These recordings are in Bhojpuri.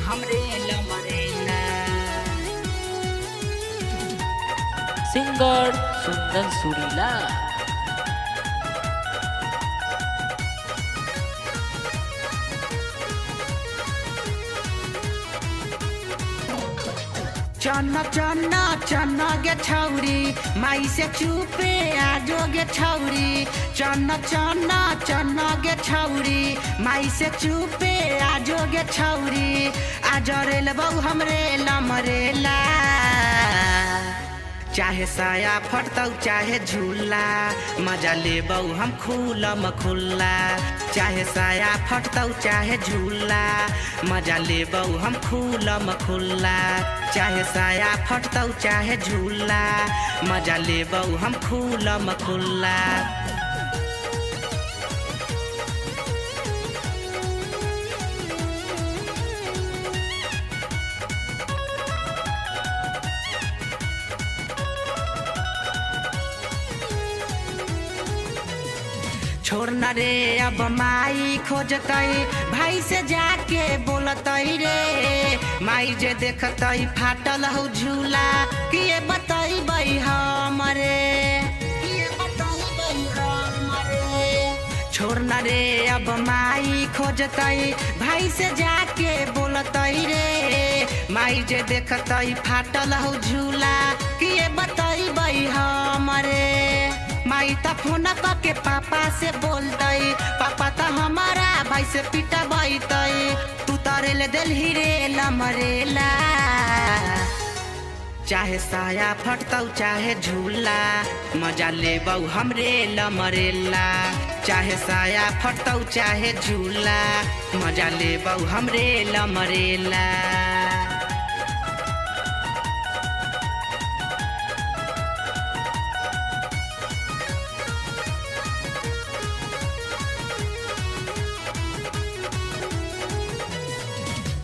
हमरे लमरेला। सिंगर सुंदर सुरीला। चन्न चन्न चन्न गे छौरी माई से चुपे आजो गे छौरी। चन्न चन्न चन्न गे छौरी माई से चुपे आजो गे छौरी। आज रेल बहू हमरे लमरेला। चाहे साया फटतौ चाहे झूला मजा लेबौ हम खुलम खुल्ला। चाहे साया फटतौ चाहे झूला मजा लेबौ हम खुलम खुल्ला। चाहे साया फटतौ चाहे झूला मजा लेबौ हम खुलम खुल्ला। छोड़ना रे अब माई खोजतई भाई से जाके बोलतई रे। माई जे देखतई फाटल हौ झूला किए बतईबई हमरे। छोड़ना रे अब माई खोजतई भाई से जाके बोलतई रे। माई जे देखतई फाटल हौ झूला किए बतईबई हमरे। माई त फोन के पापा से बोलतई पापा त हमारा भाई से पिटा बैतई। तू तरेल दिलही रे लमरेला। चाहे साया फटतौ चाहे झूला मजा लेबौ हमरे लमरेला। चाहे साया फटतौ चाहे झूला मजा लेबौ हमरे लमरेला।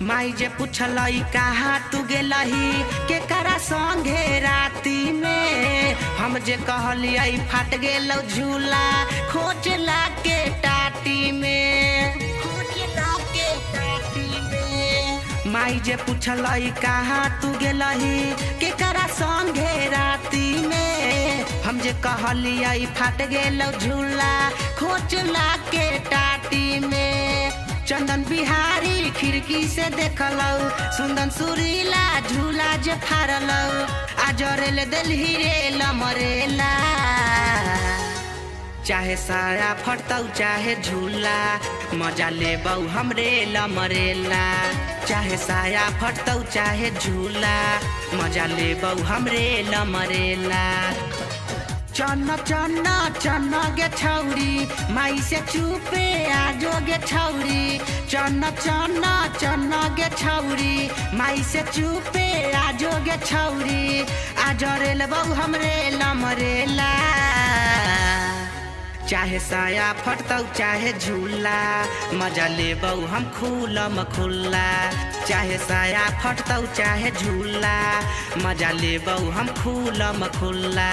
माई जे पूछलई कहाँ तू गेलही केकरा संगे राती में। हम जे कहलियै फाट गेलौ झूला खोजला के टाटी में। माई जे पूछलई कहाँ तू गेलही केकरा संगे राती में। हम जे कहलियै फाट गेलौ झूला खोजला के टाटी में। चंदन बिहारी खिड़की से देखलौ सुंदर सुरीला झूला जे फारलौ। आज रेल दिलही रे लमरेला। चाहे साया फटतौ चाहे झूला मजा लेबौ हमरे लमरेला। चाहे साया फटतौ चाहे झूला मजा लेबौ हमरे लमरेला। चन्न चन्न चन्न गे छौरी माई से चुपे आजो गे छौरी। चन्न चन्न चन्न गे छौरी माई से चुपे आजो गे छौरी। आज रेल बहू हमरे लमरेला। चाहे साया फटतौ चाहे झूला मजा लेबौ हम खुलम खुल्ला। चाहे साया फटतौ चाहे झूला मजा लेबौ हम खुलम खुल्ला।